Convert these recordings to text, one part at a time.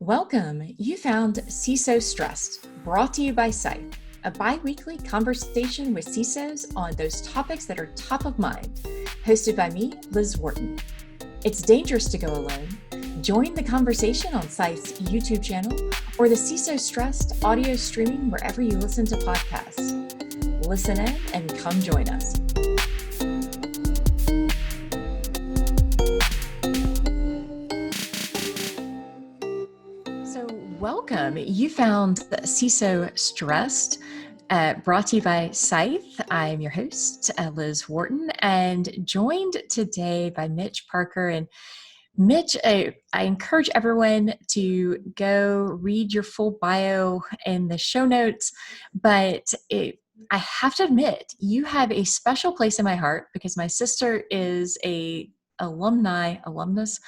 Welcome. You found CISO Stressed, brought to you by Scythe, a bi-weekly conversation with CISOs on those topics that are top of mind, hosted by me, Liz Wharton. It's dangerous to go alone. Join the conversation on Scythe's YouTube channel or the CISO Stressed audio streaming wherever you listen to podcasts. Listen in and come join us. Welcome. You found CISO Stressed, brought to you by Scythe. I'm your host, Liz Wharton, and joined today by Mitch Parker. And Mitch, I encourage everyone to go read your full bio in the show notes, but I have to admit, you have a special place in my heart because my sister is a alumnus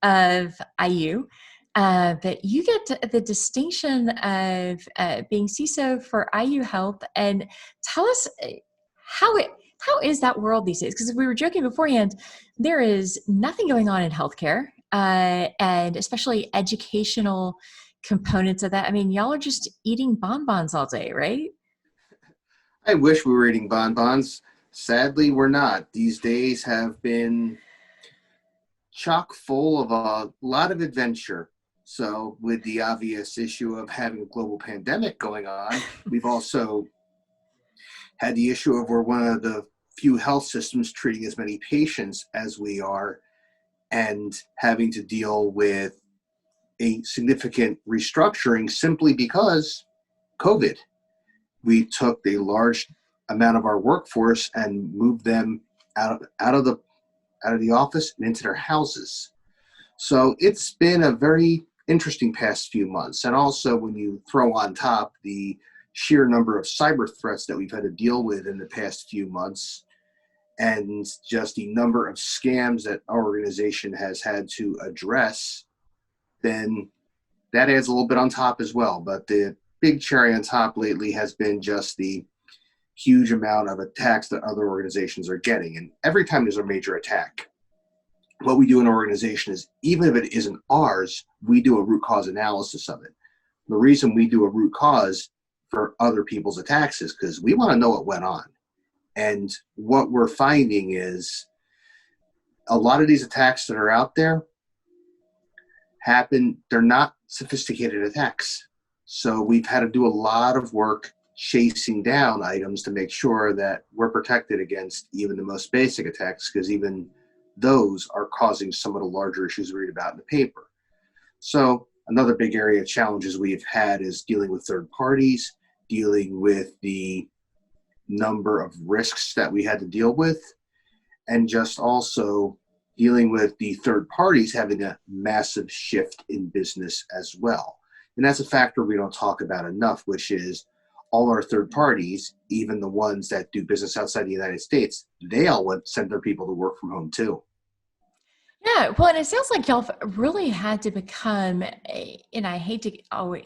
of IU. That you get the distinction of being CISO for IU Health, and tell us how is that world these days? Because we were joking beforehand, there is nothing going on in healthcare, and especially educational components of that. I mean, y'all are just eating bonbons all day, right? I wish we were eating bonbons. Sadly, we're not. These days have been chock full of a lot of adventure. So with the obvious issue of having a global pandemic going on, we've also had the issue of we're one of the few health systems treating as many patients as we are and having to deal with a significant restructuring simply because COVID. We took a large amount of our workforce and moved them out of the office and into their houses. So it's been a very interesting past few months. And also when you throw on top the sheer number of cyber threats that we've had to deal with in the past few months, and just the number of scams that our organization has had to address, then that adds a little bit on top as well. But the big cherry on top lately has been just the huge amount of attacks that other organizations are getting. And every time there's a major attack, what we do in our organization is, even if it isn't ours, we do a root cause analysis of it. The reason we do a root cause for other people's attacks is because we want to know what went on. And what we're finding is a lot of these attacks that are out there happen, they're not sophisticated attacks. So we've had to do a lot of work chasing down items to make sure that we're protected against even the most basic attacks, because even those are causing some of the larger issues we read about in the paper. So another big area of challenges we've had is dealing with third parties, dealing with the number of risks that we had to deal with, and just also dealing with the third parties having a massive shift in business as well. And that's a factor we don't talk about enough, which is all our third parties, even the ones that do business outside the United States, they all send their people to work from home too. Yeah, well, and it sounds like y'all really had to become, and I hate to,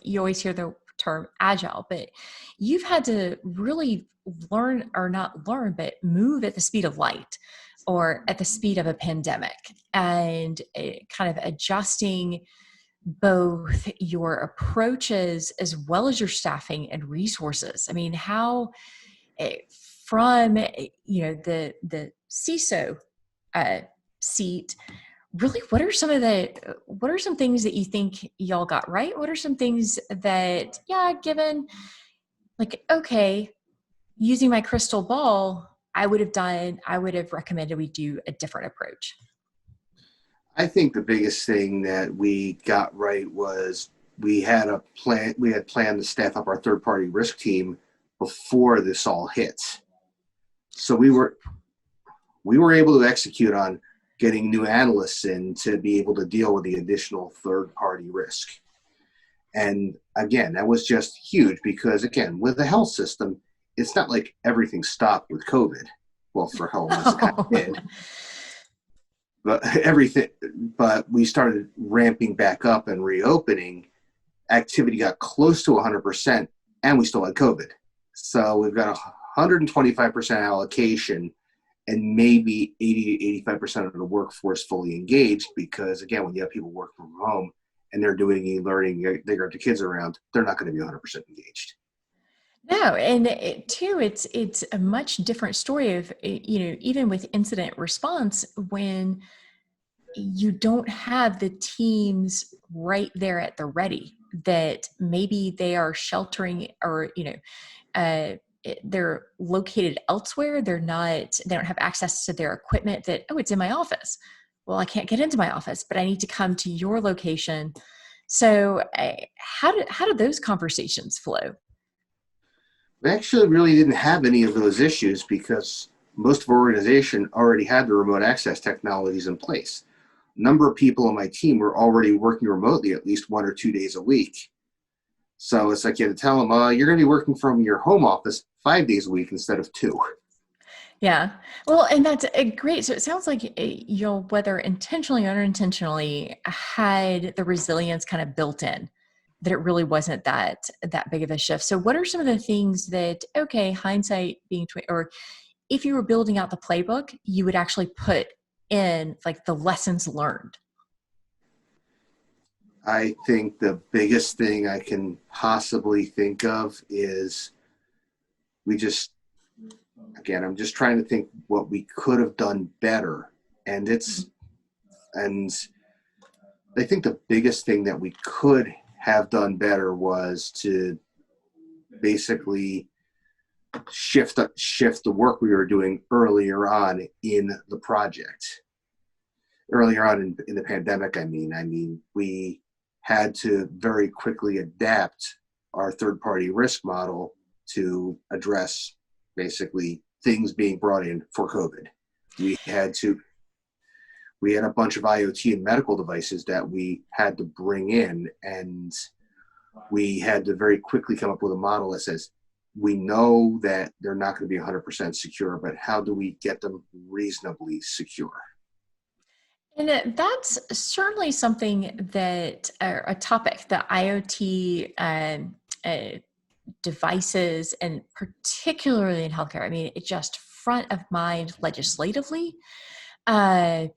you always hear the term agile, but you've had to really learn, or not learn, but move at the speed of light or at the speed of a pandemic, and kind of adjusting both your approaches as well as your staffing and resources. I mean, how from the CISO seat, really, what are some things that you think y'all got right? What are some things that, given, like, okay, using my crystal ball, I would have recommended we do a different approach? I think the biggest thing that we got right was we had planned to staff up our third-party risk team before this all hit. So we were able to execute on getting new analysts in to be able to deal with the additional third-party risk. And again, that was just huge because, again, with the health system, it's not like everything stopped with COVID. Well, for health, it kind of did. But we started ramping back up and reopening. Activity got close to 100%, and we still had COVID. So we've got 125% allocation and maybe 80 to 85% of the workforce fully engaged, because again, when you have people work from home, and they're doing e-learning, they got the kids around, they're not going to be 100% engaged. No, and it's a much different story of, even with incident response, when you don't have the teams right there at the ready, that maybe they are sheltering, or they're located elsewhere. They don't have access to their equipment. That, oh, it's in my office. Well, I can't get into my office, but I need to come to your location. So how did those conversations flow? We actually really didn't have any of those issues because most of our organization already had the remote access technologies in place. A number of people on my team were already working remotely at least 1 or 2 days a week. So it's like you had to tell them, you're going to be working from your home office 5 days a week instead of 2. Yeah. Well, and that's great. So it sounds like you'll, whether intentionally or unintentionally, had the resilience kind of built in, that it really wasn't that big of a shift. So what are some of the things that, okay, hindsight being, or if you were building out the playbook, you would actually put in like the lessons learned? I think the biggest thing I can possibly think of is we just, again, I'm just trying to think what we could have done better. And I think the biggest thing that we could have done better was to basically shift the work we were doing earlier on in the project. Earlier on in the pandemic, I mean, we had to very quickly adapt our third-party risk model to address basically things being brought in for COVID. We had a bunch of IoT and medical devices that we had to bring in, and we had to very quickly come up with a model that says, we know that they're not going to be 100% secure, but how do we get them reasonably secure? And that's certainly something that, a topic, the IoT devices, and particularly in healthcare. I mean, it just front of mind legislatively, uh,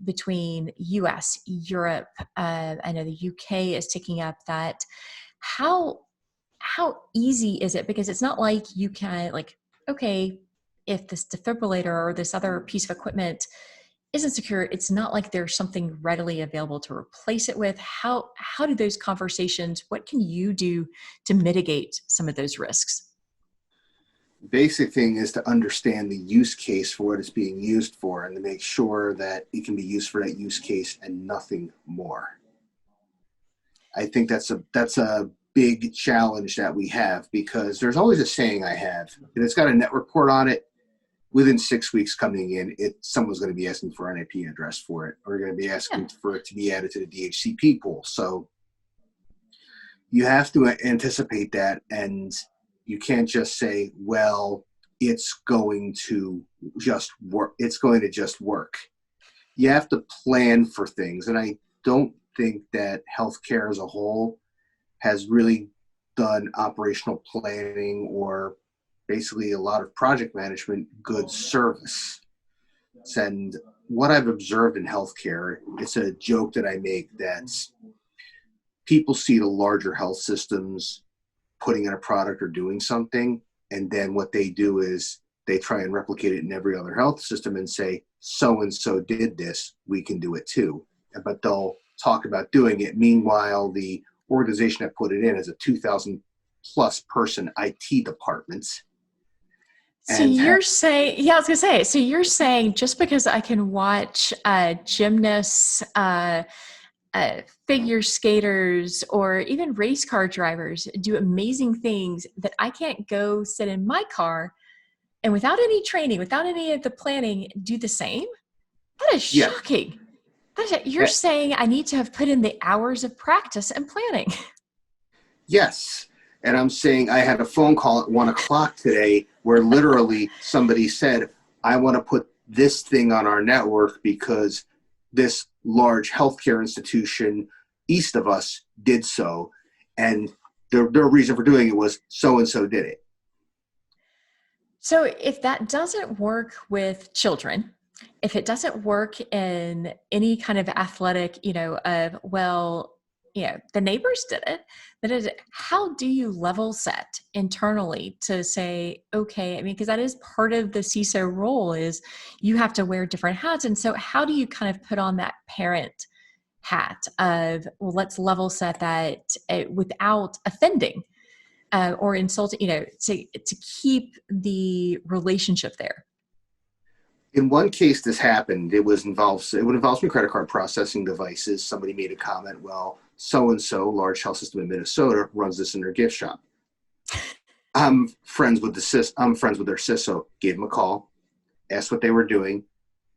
between US, Europe. I know the UK is taking up that. How how easy is it? Because it's not like you can, like, okay, if this defibrillator or this other piece of equipment isn't secure, it's not like there's something readily available to replace it with. How do those conversations? What can you do to mitigate some of those risks? Basic thing is to understand the use case for what it's being used for and to make sure that it can be used for that use case and nothing more. I think that's a big challenge that we have because there's always a saying I have, and it's got a network port on it. Within 6 weeks coming in, someone's going to be asking for an IP address for it, or going to be asking for it to be added to the DHCP pool. So you have to anticipate that, and you can't just say, well, it's going to just work. It's going to just work. You have to plan for things, and I don't think that healthcare as a whole has really done operational planning or basically a lot of project management good service. And what I've observed in healthcare, it's a joke that I make, that people see the larger health systems putting in a product or doing something, and then what they do is they try and replicate it in every other health system and say, so and so did this, we can do it too. But they'll talk about doing it. Meanwhile, the organization that put it in is a 2,000 plus person IT department. So you're saying, yeah, I was gonna say, so you're saying just because I can watch gymnasts, figure skaters, or even race car drivers do amazing things, that I can't go sit in my car and without any training, without any of the planning, do the same? That is Yeah. shocking. You're saying I need to have put in the hours of practice and planning. Yes. And I'm saying I had a phone call at 1:00 today where literally somebody said, I want to put this thing on our network because this large healthcare institution east of us did so. And their reason for doing it was so-and-so did it. So if that doesn't work with children, if it doesn't work in any kind of athletic, well, the neighbors did it, but how do you level set internally to say, okay, I mean, because that is part of the CISO role is you have to wear different hats. And so how do you kind of put on that parent hat of, well, let's level set that without offending or insulting, to keep the relationship there? In one case, this happened. It would involve some credit card processing devices. Somebody made a comment. Well, so and so, large health system in Minnesota, runs this in their gift shop. I'm friends with their CISO. Gave them a call, asked what they were doing,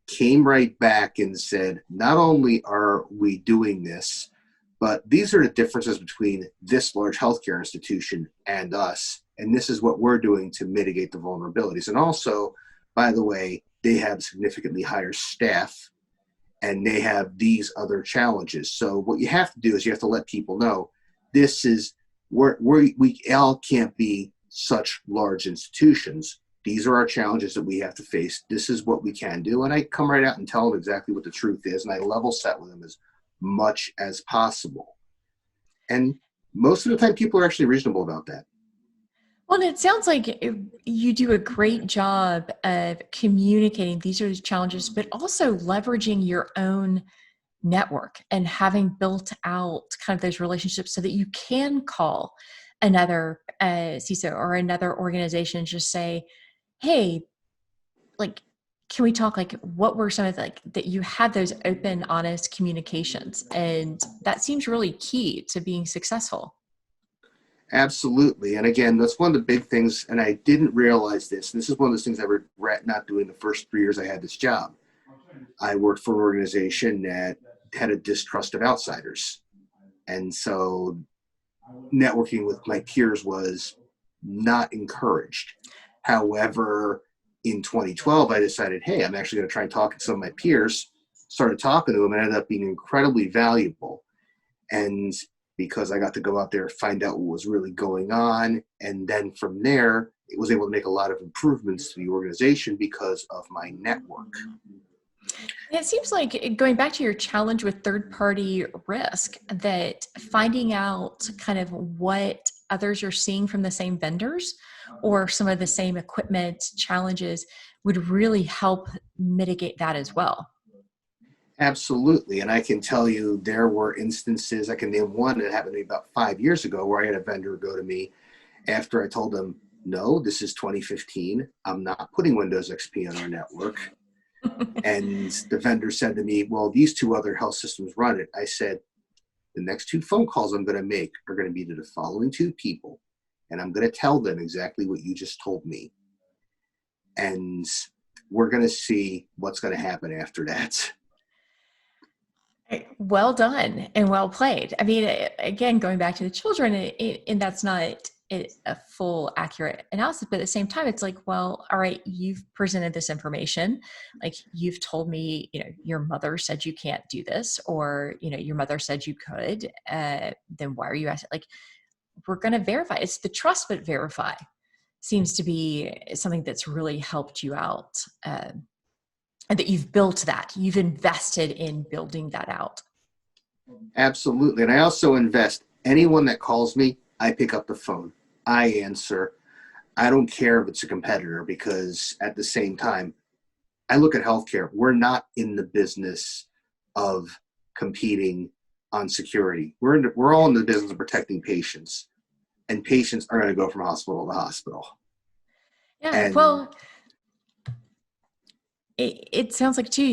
came right back and said, not only are we doing this, but these are the differences between this large healthcare institution and us, and this is what we're doing to mitigate the vulnerabilities. And also, by the way, they have significantly higher staff and they have these other challenges. So what you have to do is you have to let people know this is we all can't be such large institutions. These are our challenges that we have to face. This is what we can do. And I come right out and tell them exactly what the truth is. And I level set with them as much as possible. And most of the time, people are actually reasonable about that. Well, it sounds like you do a great job of communicating these are the challenges, but also leveraging your own network and having built out kind of those relationships so that you can call another CISO or another organization, and just say, hey, like, can we talk, like, what were some of the, like, that you had those open, honest communications? And that seems really key to being successful. Absolutely. And again, that's one of the big things. And I didn't realize this. And this is one of those things I regret not doing the first 3 years I had this job. I worked for an organization that had a distrust of outsiders. And so networking with my peers was not encouraged. However, in 2012, I decided, hey, I'm actually going to try and talk to some of my peers. Started talking to them and ended up being incredibly valuable. And because I got to go out there, find out what was really going on. And then from there, it was able to make a lot of improvements to the organization because of my network. It seems like, going back to your challenge with third-party risk, that finding out kind of what others are seeing from the same vendors or some of the same equipment challenges would really help mitigate that as well. Absolutely. And I can tell you there were instances, I can name one that happened to me about 5 years ago, where I had a vendor go to me after I told them, no, this is 2015. I'm not putting Windows XP on our network. And the vendor said to me, well, these two other health systems run it. I said, the next two phone calls I'm going to make are going to be to the following two people. And I'm going to tell them exactly what you just told me. And we're going to see what's going to happen after that. Well done and well played. I mean, again, going back to the children, and that's not a full accurate analysis, but at the same time, it's like, well, all right, you've presented this information. Like, you've told me, your mother said you can't do this, or, your mother said you could. Then why are you asking? Like, we're going to verify. It's the trust but verify seems to be something that's really helped you out. And that you've built that, you've invested in building that out. Absolutely. And I also invest. Anyone that calls me, I pick up the phone. I answer. I don't care if it's a competitor, because at the same time, I look at healthcare. We're not in the business of competing on security. We're all in the business of protecting patients, and patients are going to go from hospital to hospital. Yeah, And well, it sounds like too,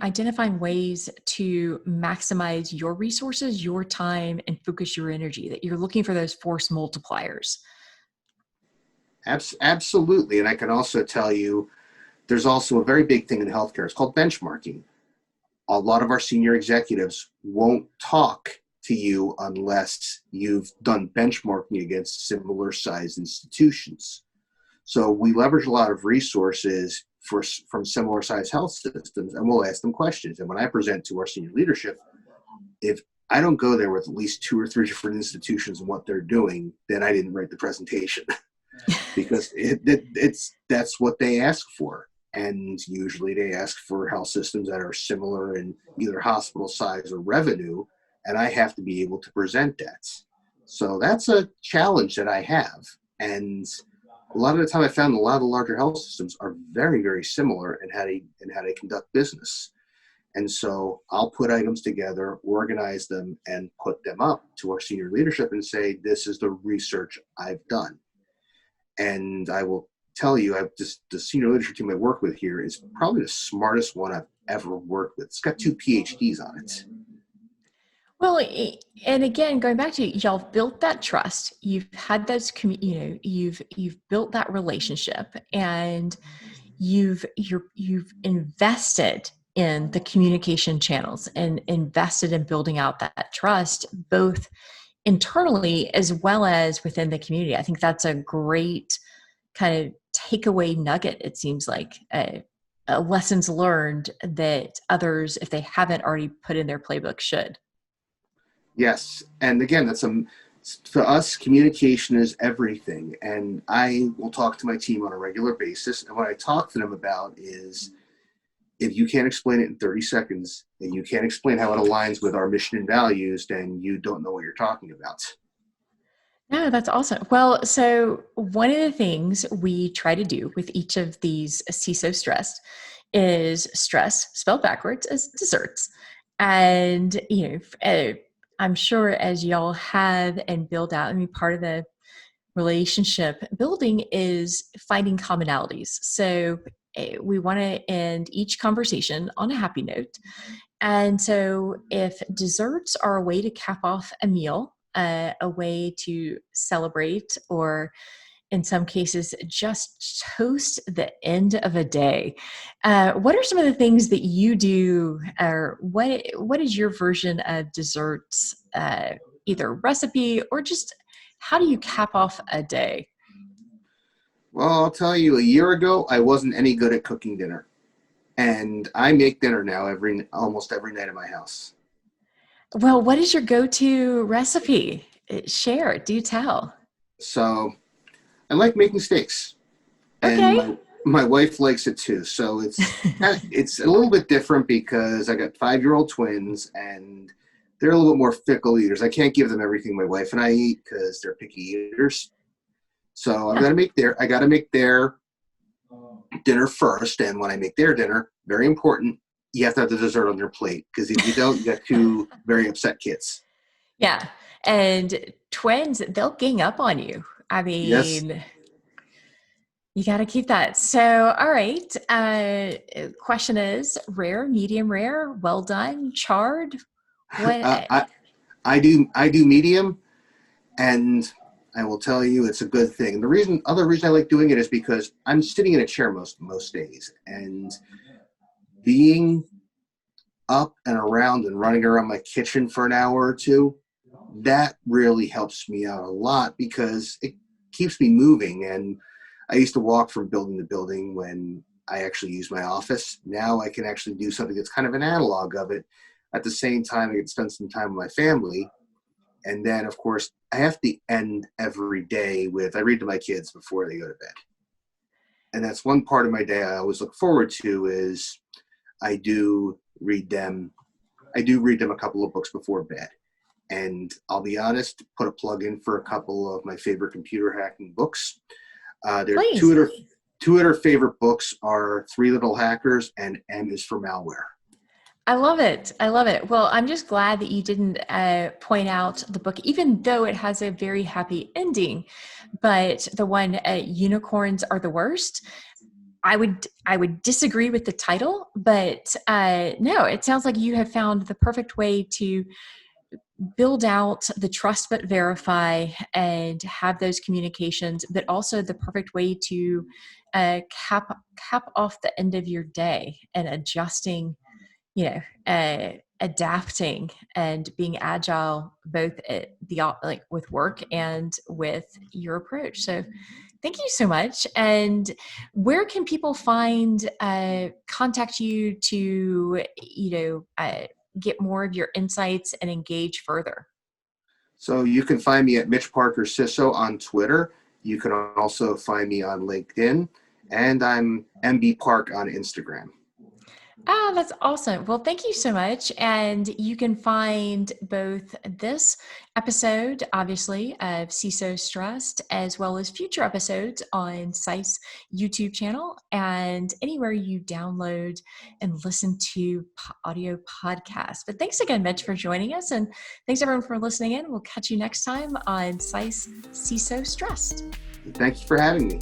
identifying ways to maximize your resources, your time, and focus your energy, that you're looking for those force multipliers. absolutely. And I can also tell you, there's also a very big thing in healthcare. It's called benchmarking. A lot of our senior executives won't talk to you unless you've done benchmarking against similar sized institutions. So we leverage a lot of resources from similar sized health systems, and we'll ask them questions. And when I present to our senior leadership, if I don't go there with at least 2 or 3 different institutions and what they're doing, then I didn't write the presentation because that's what they ask for. And usually they ask for health systems that are similar in either hospital size or revenue, and I have to be able to present that. So that's a challenge that I have. And a lot of the time I found a lot of the larger health systems are very, very similar in how they conduct business. And so I'll put items together, organize them, and put them up to our senior leadership and say, this is the research I've done. And I will tell you, I've just the senior leadership team I work with here is probably the smartest one I've ever worked with. It's got 2 PhDs on it. Well, and again, going back to y'all built that trust. You've had those, you've built that relationship, and you've invested in the communication channels and invested in building out that trust, both internally as well as within the community. I think that's a great kind of takeaway nugget. It seems like lessons learned that others, if they haven't already put in their playbook, should. Yes, and again, for us, communication is everything. And I will talk to my team on a regular basis. And what I talk to them about is if you can't explain it in 30 seconds and you can't explain how it aligns with our mission and values, then you don't know what you're talking about. No, that's awesome. Well, so one of the things we try to do with each of these CISO stressed is stress spelled backwards as desserts. And, I'm sure as y'all have and build out, I mean, part of the relationship building is finding commonalities. So we want to end each conversation on a happy note. And so, if desserts are a way to cap off a meal, a way to celebrate, or in some cases, just toast the end of a day, what are some of the things that you do, or what is your version of desserts, either recipe or just how do you cap off a day? Well, I'll tell you, a year ago, I wasn't any good at cooking dinner. And I make dinner now almost every night at my house. Well, what is your go-to recipe? Share, do tell. So I like making steaks, and Okay. my wife likes it too. So it's a little bit different because I got 5-year-old twins, and they're a little bit more fickle eaters. I can't give them everything my wife and I eat because they're picky eaters. So Yeah. I got to make their dinner first, and when I make their dinner, very important, you have to have the dessert on your plate because if you don't, you got two very upset kids. Yeah. And twins, they'll gang up on you. I Yes. mean, you got to keep that. So, all right. Question is rare, medium rare, well done, charred. What? Uh, I I do medium, and I will tell you it's a good thing. Other reason I like doing it is because I'm sitting in a chair most days, and being up and around and running around my kitchen for an hour or two, that really helps me out a lot because it keeps me moving. And I used to walk from building to building when I actually use my office. Now I can actually do something that's kind of an analog of it. At the same time, I can spend some time with my family. And then, of course, I have to end every day with I read to my kids before they go to bed. And that's one part of my day I always look forward to is I do read them. I do read them a couple of books before bed. And I'll be honest, put a plug in for a couple of my favorite computer hacking books. There are Please. two of their favorite books are Three Little Hackers and M is for Malware. I love it. I love it. Well, I'm just glad that you didn't point out the book, even though it has a very happy ending. But the one, Unicorns Are the Worst. I would disagree with the title, but no, it sounds like you have found the perfect way to build out the trust but verify and have those communications, but also the perfect way to cap off the end of your day and adjusting, adapting and being agile both at like with work and with your approach. So thank you so much. And where can people contact you to, get more of your insights and engage further? So you can find me at Mitch Parker CISO on Twitter. You can also find me on LinkedIn. And I'm MB Park on Instagram. Ah, that's awesome. Well, thank you so much. And you can find both this episode, obviously, of CISO Stressed, as well as future episodes on CISE YouTube channel and anywhere you download and listen to audio podcasts. But thanks again, Mitch, for joining us. And thanks everyone for listening in. We'll catch you next time on CISE CISO Stressed. Thank you for having me.